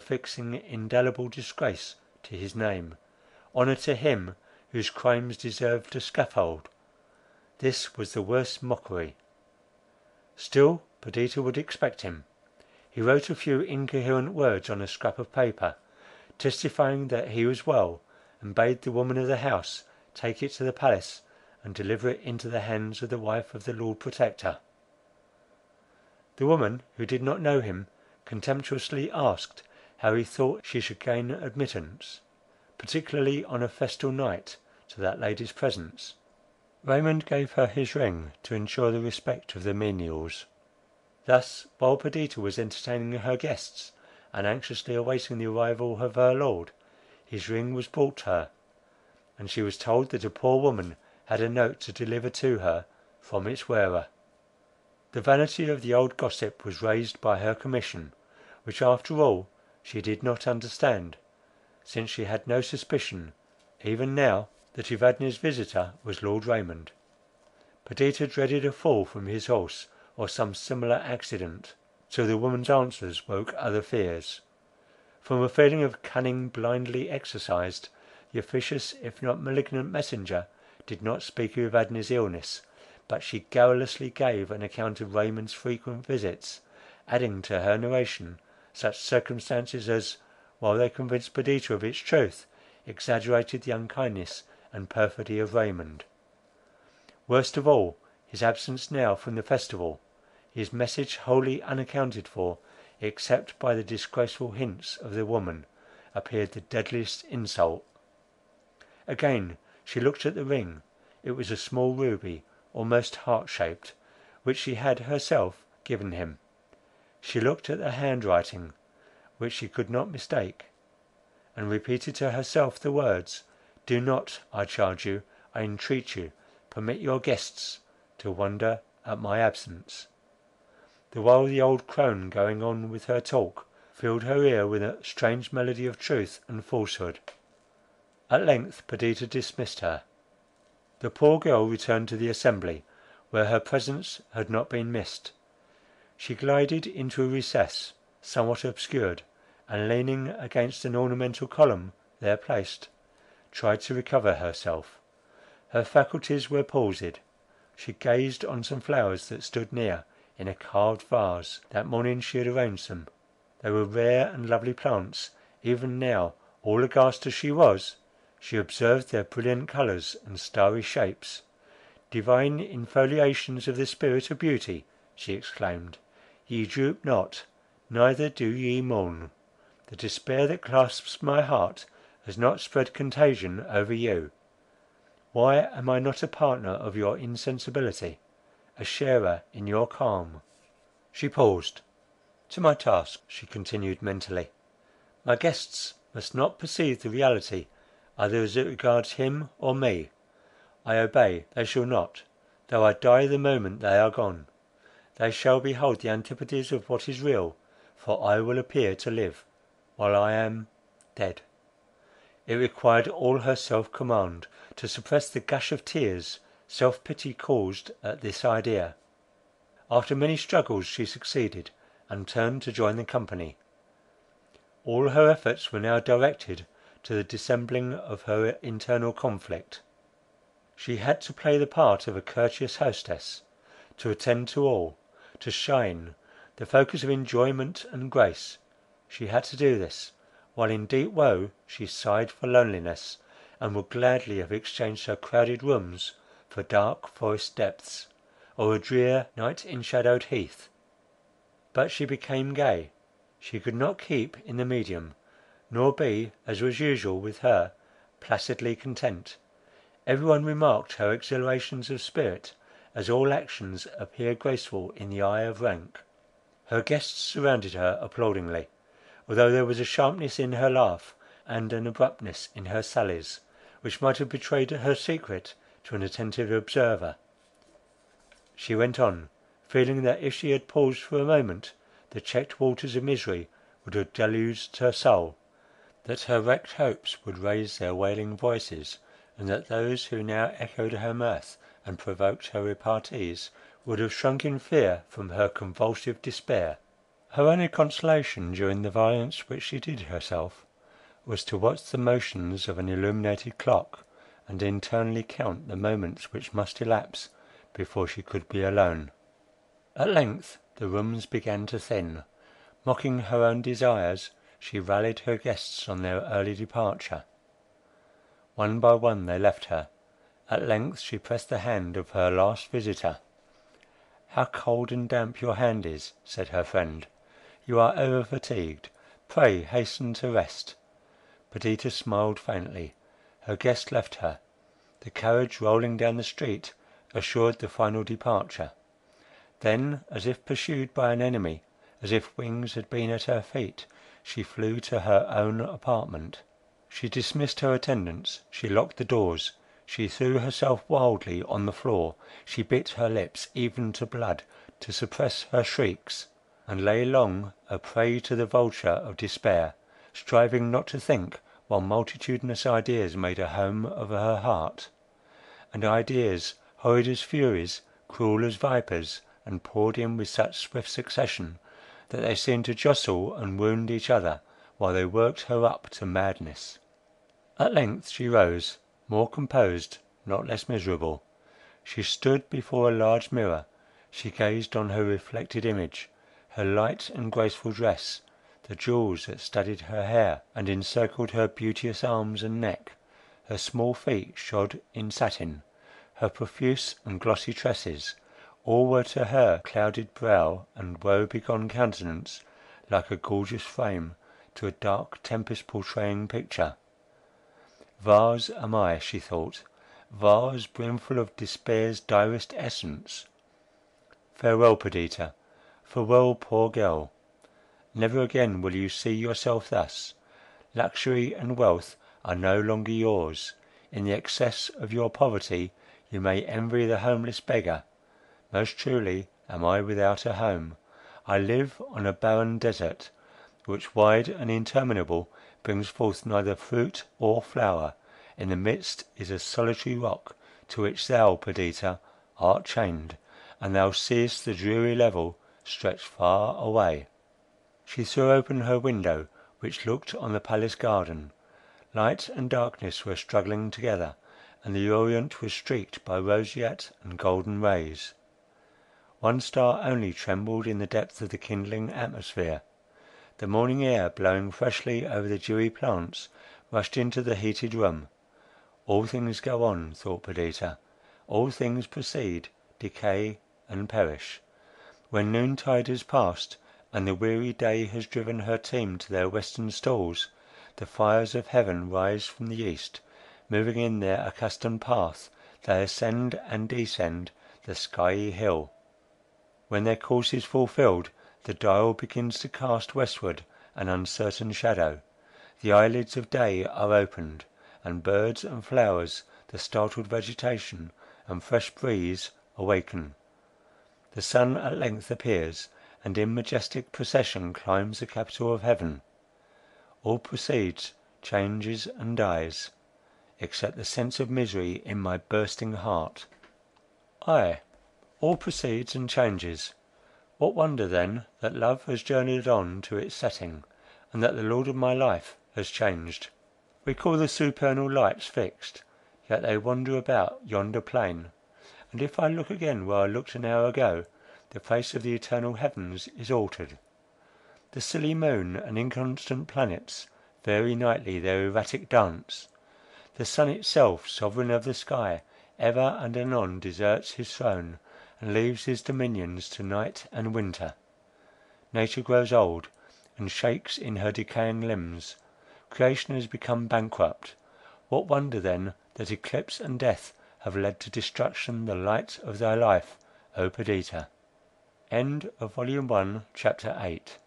affixing indelible disgrace to his name, honour to him whose crimes deserved a scaffold. This was the worst mockery. Still Perdita would expect him. He wrote a few incoherent words on a scrap of paper, testifying that he was well, and bade the woman of the house take it to the palace and deliver it into the hands of the wife of the Lord Protector. The woman, who did not know him, contemptuously asked how he thought she should gain admittance, particularly on a festal night, to that lady's presence. Raymond gave her his ring to ensure the respect of the menials. Thus, while Perdita was entertaining her guests, and anxiously awaiting the arrival of her lord, his ring was brought her, and she was told that a poor woman had a note to deliver to her from its wearer. The vanity of the old gossip was raised by her commission, which after all she did not understand, since she had no suspicion, even now, that Evadne's visitor was Lord Raymond. Perdita dreaded a fall from his horse, or some similar accident, till the woman's answers woke other fears. From a feeling of cunning blindly exercised, the officious, if not malignant messenger, did not speak of Evadne's illness, but she garrulously gave an account of Raymond's frequent visits, adding to her narration such circumstances as, while they convinced Perdita of its truth, exaggerated the unkindness and perfidy of Raymond. Worst of all, his absence now from the festival, his message wholly unaccounted for, except by the disgraceful hints of the woman, appeared the deadliest insult. Again she looked at the ring. It was a small ruby, almost heart-shaped, which she had herself given him. She looked at the handwriting, which she could not mistake, and repeated to herself the words, "Do not, I charge you, I entreat you, permit your guests to wonder at my absence." The while the old crone, going on with her talk, filled her ear with a strange melody of truth and falsehood. At length Perdita dismissed her. The poor girl returned to the assembly, where her presence had not been missed. She glided into a recess, somewhat obscured, and leaning against an ornamental column there placed, tried to recover herself. Her faculties were palsied. She gazed on some flowers that stood near, in a carved vase. That morning she had arranged them. They were rare and lovely plants. Even now, all aghast as she was, she observed their brilliant colours and starry shapes. "Divine infoliations of the spirit of beauty!" she exclaimed. "Ye droop not, neither do ye mourn. The despair that clasps my heart has not spread contagion over you. Why am I not a partner of your insensibility, a sharer in your calm?" She paused. "To my task," she continued mentally. "My guests must not perceive the reality, either as it regards him or me. I obey. They shall not, though I die the moment they are gone. They shall behold the antipodes of what is real, for I will appear to live, while I am dead." It required all her self-command to suppress the gush of tears self-pity caused at this idea. After many struggles she succeeded, and turned to join the company. All her efforts were now directed to the dissembling of her internal conflict. She had to play the part of a courteous hostess, to attend to all, to shine, the focus of enjoyment and grace. She had to do this, while in deep woe she sighed for loneliness, and would gladly have exchanged her crowded rooms for dark forest depths, or a drear night enshadowed heath. But she became gay. She could not keep in the medium, nor be, as was usual with her, placidly content. Everyone remarked her exhilarations of spirit, as all actions appear graceful in the eye of rank. Her guests surrounded her applaudingly, although there was a sharpness in her laugh, and an abruptness in her sallies, which might have betrayed her secret to an attentive observer. She went on, feeling that if she had paused for a moment, the checked waters of misery would have deluged her soul, that her wrecked hopes would raise their wailing voices, and that those who now echoed her mirth and provoked her repartees would have shrunk in fear from her convulsive despair. Her only consolation during the violence which she did herself was to watch the motions of an illuminated clock, and internally count the moments which must elapse before she could be alone. At length the rooms began to thin. Mocking her own desires, she rallied her guests on their early departure. One by one they left her. At length she pressed the hand of her last visitor. "How cold and damp your hand is," said her friend. "You are over fatigued. Pray hasten to rest." Perdita smiled faintly. Her guest left her. The carriage rolling down the street assured the final departure. Then, as if pursued by an enemy, as if wings had been at her feet, she flew to her own apartment. She dismissed her attendants, she locked the doors, she threw herself wildly on the floor, she bit her lips even to blood to suppress her shrieks, and lay long a prey to the vulture of despair, striving not to think, while multitudinous ideas made a home of her heart. And ideas, horrid as furies, cruel as vipers, and poured in with such swift succession, that they seemed to jostle and wound each other, while they worked her up to madness. At length she rose, more composed, not less miserable. She stood before a large mirror. She gazed on her reflected image, her light and graceful dress, the jewels that studded her hair and encircled her beauteous arms and neck, her small feet shod in satin, her profuse and glossy tresses, all were to her clouded brow and woe-begone countenance like a gorgeous frame to a dark tempest portraying picture. Vase am I, she thought, vase brimful of despair's direst essence. Farewell, Perdita, farewell, poor girl. Never again will you see yourself thus. Luxury and wealth are no longer yours. In the excess of your poverty you may envy the homeless beggar. Most truly am I without a home. I live on a barren desert, which wide and interminable brings forth neither fruit or flower. In the midst is a solitary rock, to which thou, Perdita, art chained, and thou seest the dreary level stretched far away. She threw open her window, which looked on the palace garden. Light and darkness were struggling together, and the orient was streaked by roseate and golden rays. One star only trembled in the depth of the kindling atmosphere. The morning air, blowing freshly over the dewy plants, rushed into the heated room. All things go on, thought Perdita. All things proceed, decay, and perish. When noontide has passed, and the weary day has driven her team to their western stalls, the fires of heaven rise from the east. Moving in their accustomed path, they ascend and descend the skiey hill. When their course is fulfilled, the dial begins to cast westward an uncertain shadow. The eyelids of day are opened, and birds and flowers, the startled vegetation, and fresh breeze awaken. The sun at length appears, and in majestic procession climbs the capital of heaven. All proceeds, changes, and dies, except the sense of misery in my bursting heart. Ay, all proceeds and changes. What wonder then that love has journeyed on to its setting, and that the lord of my life has changed? We call the supernal lights fixed, yet they wander about yonder plain, and if I look again where I looked an hour ago, the face of the eternal heavens is altered. The silly moon and inconstant planets vary nightly their erratic dance. The sun itself, sovereign of the sky, ever and anon deserts his throne, and leaves his dominions to night and winter. Nature grows old, and shakes in her decaying limbs. Creation has become bankrupt. What wonder then that eclipse and death have led to destruction the light of thy life, O Perdita. End of Volume 1, Chapter 8.